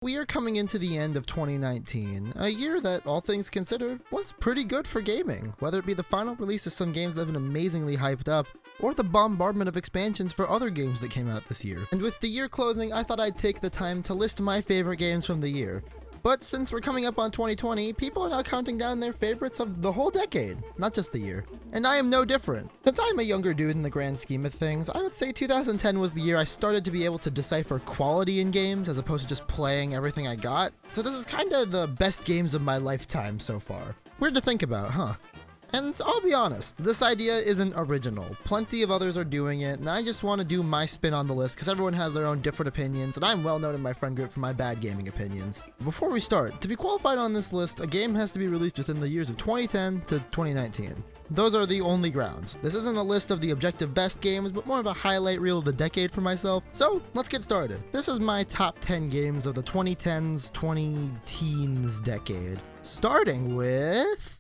We are coming into the end of 2019, a year that, all things considered, was pretty good for gaming, whether it be the final release of some games that have been amazingly hyped up, or the bombardment of expansions for other games that came out this year. And with the year closing, I thought I'd take the time to list my favorite games from the year. But since we're coming up on 2020, people are now counting down their favorites of the whole decade, not just the year. And I am no different. Since I'm a younger dude in the grand scheme of things, I would say 2010 was the year I started to be able to decipher quality in games as opposed to just playing everything I got. So this is kinda the best games of my lifetime so far. Weird to think about, huh? And I'll be honest, this idea isn't original. Plenty of others are doing it, and I just want to do my spin on the list because everyone has their own different opinions, and I'm well known in my friend group for my bad gaming opinions. Before we start, to be qualified on this list, a game has to be released within the years of 2010 to 2019. Those are the only grounds. This isn't a list of the objective best games, but more of a highlight reel of the decade for myself. So let's get started. This is my top 10 games of the 2010s, 20-teens decade. Starting with...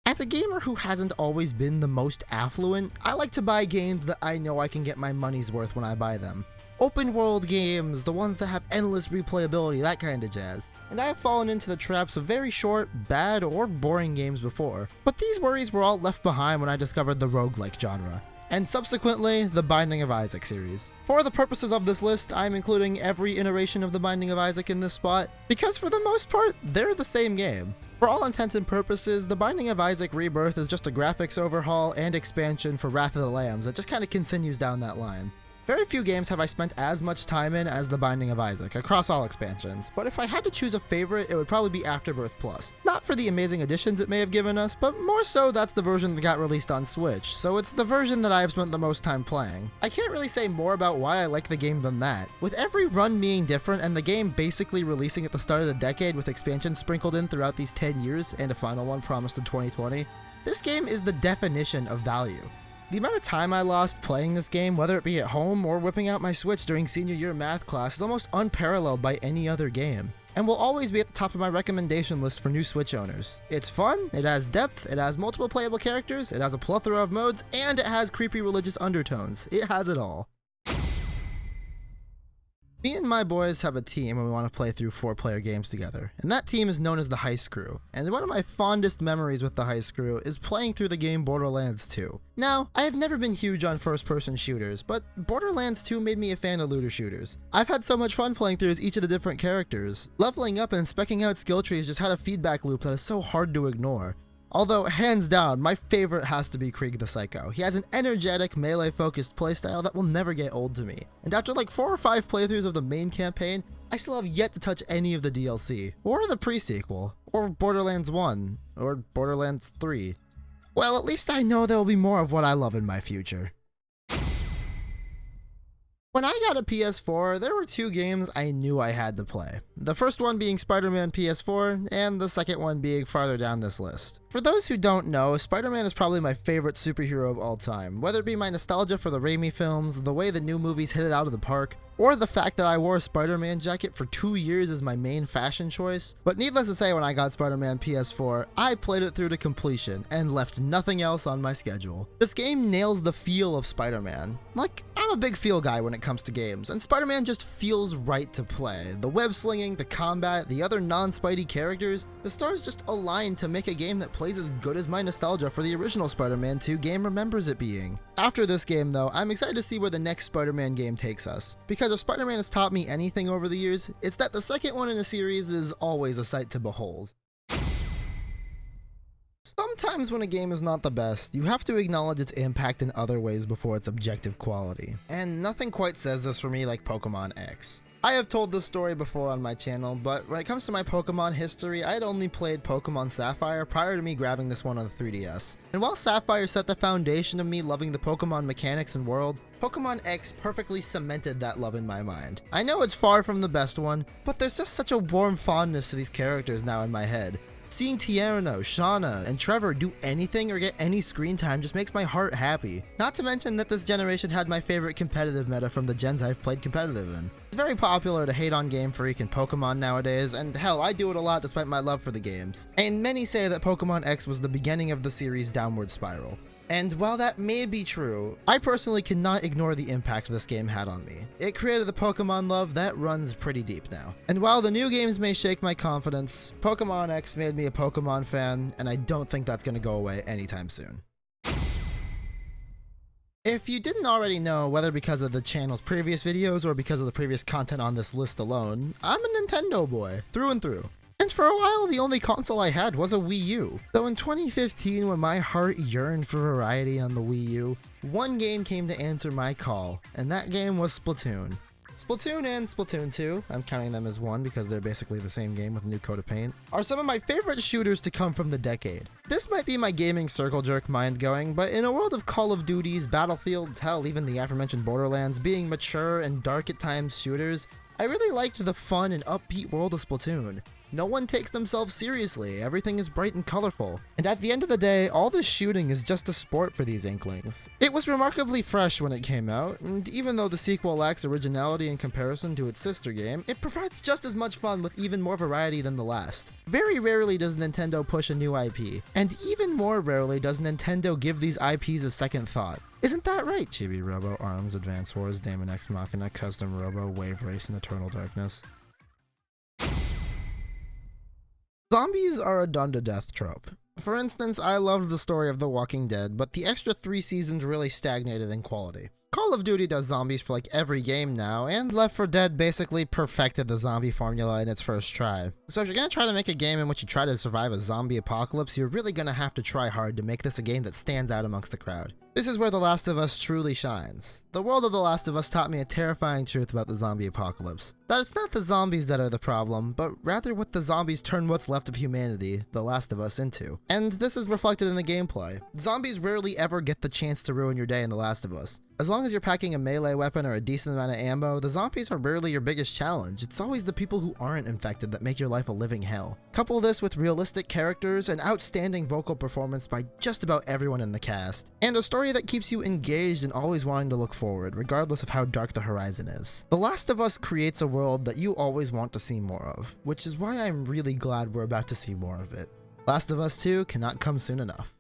As a gamer who hasn't always been the most affluent, I like to buy games that I know I can get my money's worth when I buy them. Open world games, the ones that have endless replayability, that kind of jazz. And I have fallen into the traps of very short, bad, or boring games before. But these worries were all left behind when I discovered the roguelike genre. And subsequently, the Binding of Isaac series. For the purposes of this list, I'm including every iteration of the Binding of Isaac in this spot, because for the most part, they're the same game. For all intents and purposes, the Binding of Isaac Rebirth is just a graphics overhaul and expansion for Wrath of the Lambs that just kinda continues down that line. Very few games have I spent as much time in as the Binding of Isaac, across all expansions, but if I had to choose a favorite, it would probably be Afterbirth Plus. Not for the amazing additions it may have given us, but more so that's the version that got released on Switch, so it's the version that I have spent the most time playing. I can't really say more about why I like the game than that. With every run being different and the game basically releasing at the start of the decade with expansions sprinkled in throughout these 10 years and a final one promised in 2020, this game is the definition of value. The amount of time I lost playing this game, whether it be at home or whipping out my Switch during senior year math class, is almost unparalleled by any other game, and will always be at the top of my recommendation list for new Switch owners. It's fun, it has depth, it has multiple playable characters, it has a plethora of modes, and it has creepy religious undertones. It has it all. Me and my boys have a team and we want to play through 4-player games together, and that team is known as the Heist Crew, and one of my fondest memories with the Heist Crew is playing through the game Borderlands 2. Now, I have never been huge on first-person shooters, but Borderlands 2 made me a fan of looter shooters. I've had so much fun playing through as each of the different characters. Leveling up and speccing out skill trees just had a feedback loop that is so hard to ignore. Although, hands down, my favorite has to be Krieg the Psycho. He has an energetic, melee-focused playstyle that will never get old to me. And after like 4 or 5 playthroughs of the main campaign, I still have yet to touch any of the DLC, or the pre-sequel, or Borderlands 1, or Borderlands 3. Well, at least I know there will be more of what I love in my future. When I got a PS4, there were 2 games I knew I had to play. The first one being SpiderMan PS4, and the second one being farther down this list. For those who don't know, Spider-Man is probably my favorite superhero of all time, whether it be my nostalgia for the Raimi films, the way the new movies hit it out of the park, or the fact that I wore a Spider-Man jacket for 2 years as my main fashion choice. But needless to say, when I got Spider-Man PS4, I played it through to completion and left nothing else on my schedule. This game nails the feel of Spider-Man. Like, I'm a big feel guy when it comes to games, and Spider-Man just feels right to play. The web slinging, the combat, the other non-Spidey characters, the stars just align to make a game that plays as good as my nostalgia for the original Spider-Man 2 game remembers it being. After this game though, I'm excited to see where the next Spider-Man game takes us, because if Spider-Man has taught me anything over the years, it's that the second one in a series is always a sight to behold. Sometimes when a game is not the best, you have to acknowledge its impact in other ways before its objective quality. And nothing quite says this for me like Pokemon X. I have told this story before on my channel, but when it comes to my Pokemon history, I had only played Pokemon Sapphire prior to me grabbing this one on the 3DS. And while Sapphire set the foundation of me loving the Pokemon mechanics and world, Pokemon X perfectly cemented that love in my mind. I know it's far from the best one, but there's just such a warm fondness to these characters now in my head. Seeing Tierno, Shauna, and Trevor do anything or get any screen time just makes my heart happy. Not to mention that this generation had my favorite competitive meta from the gens I've played competitive in. It's very popular to hate on Game Freak and Pokemon nowadays, and hell, I do it a lot despite my love for the games. And many say that Pokemon X was the beginning of the series' downward spiral. And while that may be true, I personally cannot ignore the impact this game had on me. It created the Pokemon love that runs pretty deep now. And while the new games may shake my confidence, Pokemon X made me a Pokemon fan, and I don't think that's going to go away anytime soon. If you didn't already know, whether because of the channel's previous videos or because of the previous content on this list alone, I'm a Nintendo boy, through and through. And for a while, the only console I had was a Wii U. Though in 2015, when my heart yearned for variety on the Wii U, one game came to answer my call, and that game was Splatoon. Splatoon and Splatoon 2, I'm counting them as one because they're basically the same game with a new coat of paint, are some of my favorite shooters to come from the decade. This might be my gaming circle jerk mind going, but in a world of Call of Duties, Battlefields, hell, even the aforementioned Borderlands being mature and dark at times shooters, I really liked the fun and upbeat world of Splatoon. No one takes themselves seriously, everything is bright and colorful, and at the end of the day, all this shooting is just a sport for these inklings. It was remarkably fresh when it came out, and even though the sequel lacks originality in comparison to its sister game, it provides just as much fun with even more variety than the last. Very rarely does Nintendo push a new IP, and even more rarely does Nintendo give these IPs a second thought. Isn't that right, Chibi Robo, ARMS, Advance Wars, Daemon X Machina, Custom Robo, Wave Race, and Eternal Darkness? Zombies are a done-to-death trope. For instance, I loved the story of The Walking Dead, but the extra 3 seasons really stagnated in quality. Call of Duty does zombies for like every game now, and Left 4 Dead basically perfected the zombie formula in its first try. So if you're gonna try to make a game in which you try to survive a zombie apocalypse, you're really gonna have to try hard to make this a game that stands out amongst the crowd. This is where The Last of Us truly shines. The world of The Last of Us taught me a terrifying truth about the zombie apocalypse. That it's not the zombies that are the problem, but rather what the zombies turn what's left of humanity, The Last of Us, into. And this is reflected in the gameplay. Zombies rarely ever get the chance to ruin your day in The Last of Us. As long as you're packing a melee weapon or a decent amount of ammo, the zombies are rarely your biggest challenge. It's always the people who aren't infected that make your life a living hell. Couple this with realistic characters, an outstanding vocal performance by just about everyone in the cast, and a story that keeps you engaged and always wanting to look forward, regardless of how dark the horizon is. The Last of Us creates a world that you always want to see more of, which is why I'm really glad we're about to see more of it. Last of Us 2 cannot come soon enough.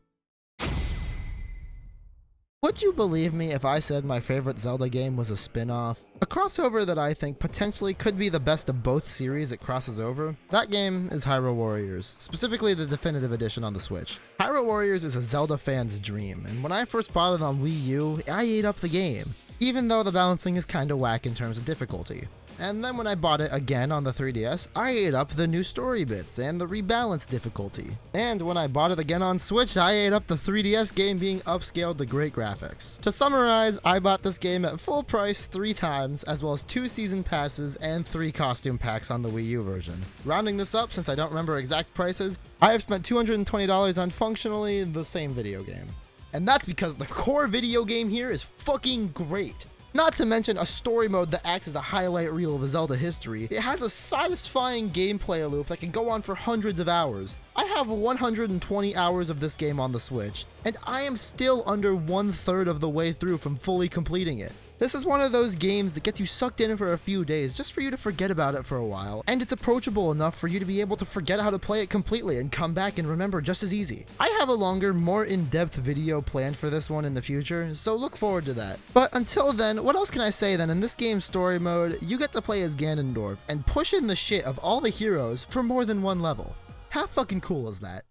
Would you believe me if I said my favorite Zelda game was a spin-off? A crossover that I think potentially could be the best of both series it crosses over? That game is Hyrule Warriors, specifically the definitive edition on the Switch. Hyrule Warriors is a Zelda fan's dream, and when I first bought it on Wii U, I ate up the game, even though the balancing is kinda whack in terms of difficulty. And then when I bought it again on the 3DS, I ate up the new story bits and the rebalanced difficulty. And when I bought it again on Switch, I ate up the 3DS game being upscaled to great graphics. To summarize, I bought this game at full price 3 times, as well as 2 season passes and 3 costume packs on the Wii U version. Rounding this up, since I don't remember exact prices, I have spent $220 on functionally the same video game. And that's because the core video game here is fucking great. Not to mention a story mode that acts as a highlight reel of the Zelda history. It has a satisfying gameplay loop that can go on for hundreds of hours. I have 120 hours of this game on the Switch, and I am still under 1/3 of the way through from fully completing it. This is one of those games that gets you sucked in for a few days just for you to forget about it for a while, and it's approachable enough for you to be able to forget how to play it completely and come back and remember just as easy. I have a longer, more in-depth video planned for this one in the future, so look forward to that. But until then, what else can I say then? In this game's story mode, you get to play as Ganondorf and push in the shit of all the heroes for more than one level. How fucking cool is that?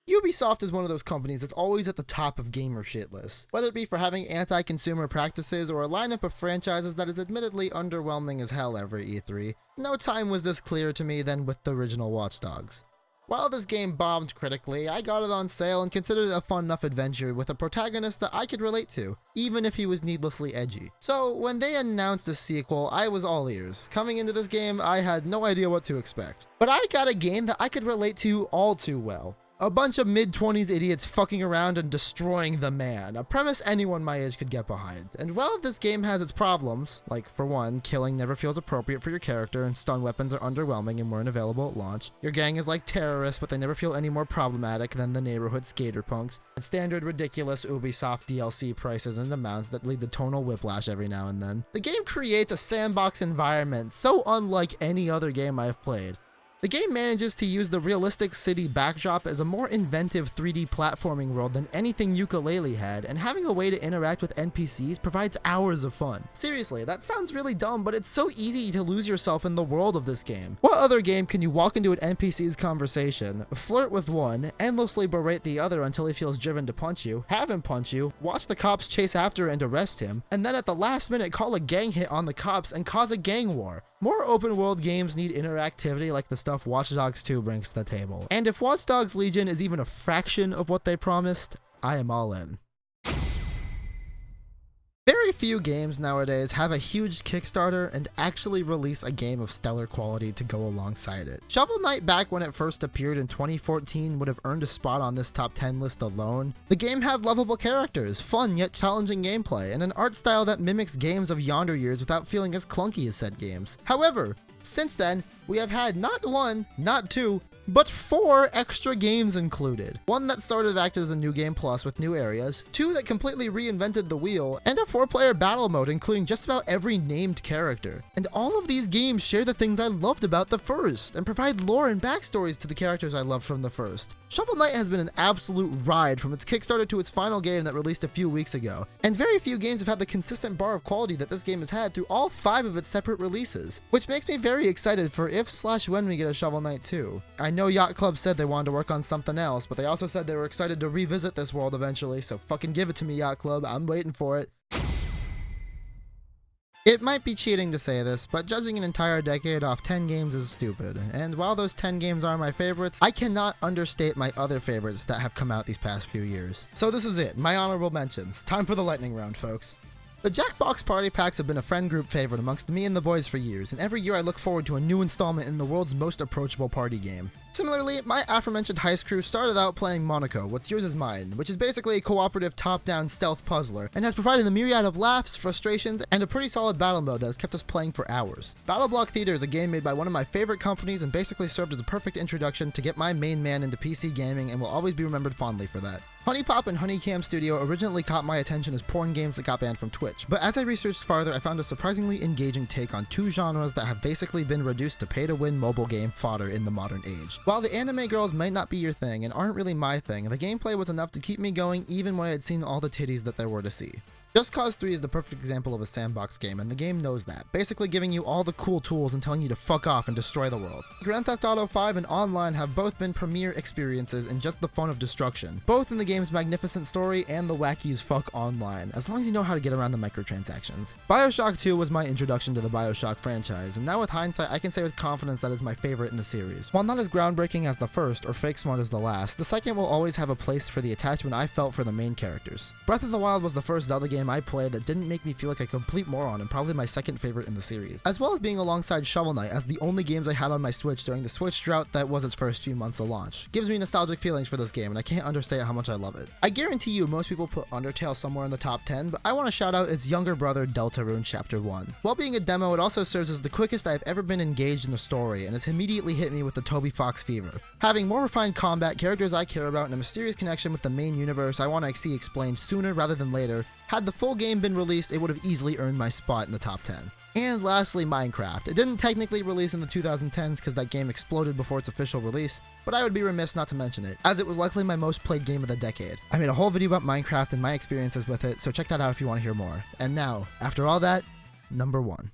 Ubisoft is one of those companies that's always at the top of gamer shit lists, whether it be for having anti-consumer practices or a lineup of franchises that is admittedly underwhelming as hell every E3. No time was this clear to me than with the original Watch Dogs. While this game bombed critically, I got it on sale and considered it a fun enough adventure with a protagonist that I could relate to, even if he was needlessly edgy. So when they announced a sequel, I was all ears. Coming into this game, I had no idea what to expect. But I got a game that I could relate to all too well. A bunch of mid-20s idiots fucking around and destroying the man, a premise anyone my age could get behind. And while this game has its problems, like for one, killing never feels appropriate for your character and stun weapons are underwhelming and weren't available at launch, your gang is like terrorists but they never feel any more problematic than the neighborhood skater punks, and standard ridiculous Ubisoft DLC prices and amounts that lead to tonal whiplash every now and then, the game creates a sandbox environment so unlike any other game I've played. The game manages to use the realistic city backdrop as a more inventive 3D platforming world than anything Yooka-Laylee had, and having a way to interact with NPCs provides hours of fun. Seriously, that sounds really dumb, but it's so easy to lose yourself in the world of this game. What other game can you walk into an NPC's conversation, flirt with one, endlessly berate the other until he feels driven to punch you, have him punch you, watch the cops chase after and arrest him, and then at the last minute call a gang hit on the cops and cause a gang war? More open world games need interactivity like the stuff Watch Dogs 2 brings to the table. And if Watch Dogs Legion is even a fraction of what they promised, I am all in. Very few games nowadays have a huge Kickstarter and actually release a game of stellar quality to go alongside it. Shovel Knight, back when it first appeared in 2014, would have earned a spot on this top 10 list alone. The game had lovable characters, fun yet challenging gameplay, and an art style that mimics games of yonder years without feeling as clunky as said games. However, since then, we have had not one, not two, but 4 extra games included. One that sort of acted as a new game plus with new areas, 2 that completely reinvented the wheel, and a 4-player battle mode including just about every named character. And all of these games share the things I loved about the first, and provide lore and backstories to the characters I loved from the first. Shovel Knight has been an absolute ride from its Kickstarter to its final game that released a few weeks ago, and very few games have had the consistent bar of quality that this game has had through all 5 of its separate releases, which makes me very excited for if/when we get a Shovel Knight 2. I know Yacht Club said they wanted to work on something else, but they also said they were excited to revisit this world eventually, so fucking give it to me, Yacht Club. I'm waiting for it. It might be cheating to say this, but judging an entire decade off 10 games is stupid, and while those 10 games are my favorites, I cannot understate my other favorites that have come out these past few years. So this is it, my honorable mentions. Time for the lightning round, folks. The Jackbox Party Packs have been a friend group favorite amongst me and the boys for years, and every year I look forward to a new installment in the world's most approachable party game. Similarly, my aforementioned heist crew started out playing Monaco, What's Yours Is Mine, which is basically a cooperative top-down stealth puzzler, and has provided a myriad of laughs, frustrations, and a pretty solid battle mode that has kept us playing for hours. Battle Block Theater is a game made by one of my favorite companies and basically served as a perfect introduction to get my main man into PC gaming, and will always be remembered fondly for that. Honey Pop and Honeycam Studio originally caught my attention as porn games that got banned from Twitch, but as I researched farther, I found a surprisingly engaging take on 2 genres that have basically been reduced to pay-to-win mobile game fodder in the modern age. While the anime girls might not be your thing and aren't really my thing, the gameplay was enough to keep me going even when I had seen all the titties that there were to see. Just Cause 3 is the perfect example of a sandbox game, and the game knows that, basically giving you all the cool tools and telling you to fuck off and destroy the world. Grand Theft Auto 5 and Online have both been premier experiences in just the fun of destruction, both in the game's magnificent story and the wacky as fuck online, as long as you know how to get around the microtransactions. BioShock 2 was my introduction to the BioShock franchise, and now with hindsight I can say with confidence that is my favorite in the series. While not as groundbreaking as the first, or fake smart as the last, the second will always have a place for the attachment I felt for the main characters. Breath of the Wild was the first Zelda game I played that didn't make me feel like a complete moron, and probably my second favorite in the series, as well as being alongside Shovel Knight as the only games I had on my Switch during the Switch drought that was its first few months of launch. Gives me nostalgic feelings for this game, and I can't understate how much I love it. I guarantee you most people put Undertale somewhere in the top 10, but I want to shout out its younger brother Deltarune Chapter 1. While being a demo, it also serves as the quickest I've ever been engaged in a story, and it's immediately hit me with the Toby Fox fever. Having more refined combat, characters I care about, and a mysterious connection with the main universe I want to see explained sooner rather than later, had the full game been released, it would have easily earned my spot in the top 10. And lastly, Minecraft. It didn't technically release in the 2010s because that game exploded before its official release, but I would be remiss not to mention it, as it was likely my most played game of the decade. I made a whole video about Minecraft and my experiences with it, so check that out if you want to hear more. And now, after all that, number 1.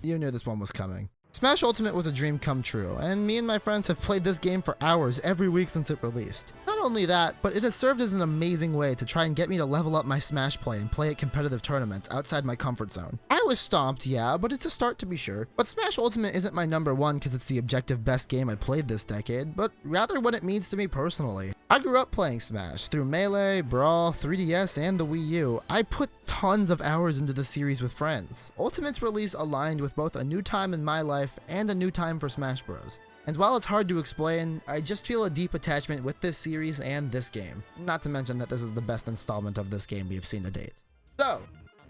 You knew this one was coming. Smash Ultimate was a dream come true, and me and my friends have played this game for hours every week since it released. Not only that, but it has served as an amazing way to try and get me to level up my Smash play and play at competitive tournaments outside my comfort zone. I was stomped, yeah, but it's a start to be sure. But Smash Ultimate isn't my number 1 because it's the objective best game I played this decade, but rather what it means to me personally. I grew up playing Smash through Melee, Brawl, 3DS, and the Wii U. I put tons of hours into the series with friends. Ultimate's release aligned with both a new time in my life and a new time for Smash Bros. And while it's hard to explain, I just feel a deep attachment with this series and this game. Not to mention that this is the best installment of this game we have seen to date. So,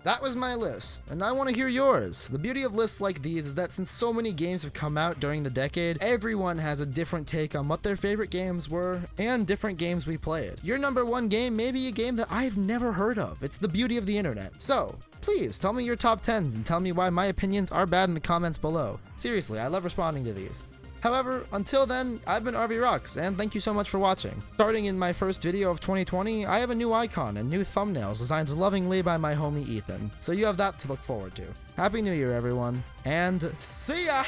That was my list, and I want to hear yours. The beauty of lists like these is that since so many games have come out during the decade, everyone has a different take on what their favorite games were and different games we played. Your number one game may be a game that I've never heard of. It's the beauty of the internet. So, please tell me your top 10s and tell me why my opinions are bad in the comments below. Seriously, I love responding to these. However, until then, I've been RVRocks, and thank you so much for watching. Starting in my first video of 2020, I have a new icon and new thumbnails designed lovingly by my homie Ethan, so you have that to look forward to. Happy New Year, everyone, and see ya!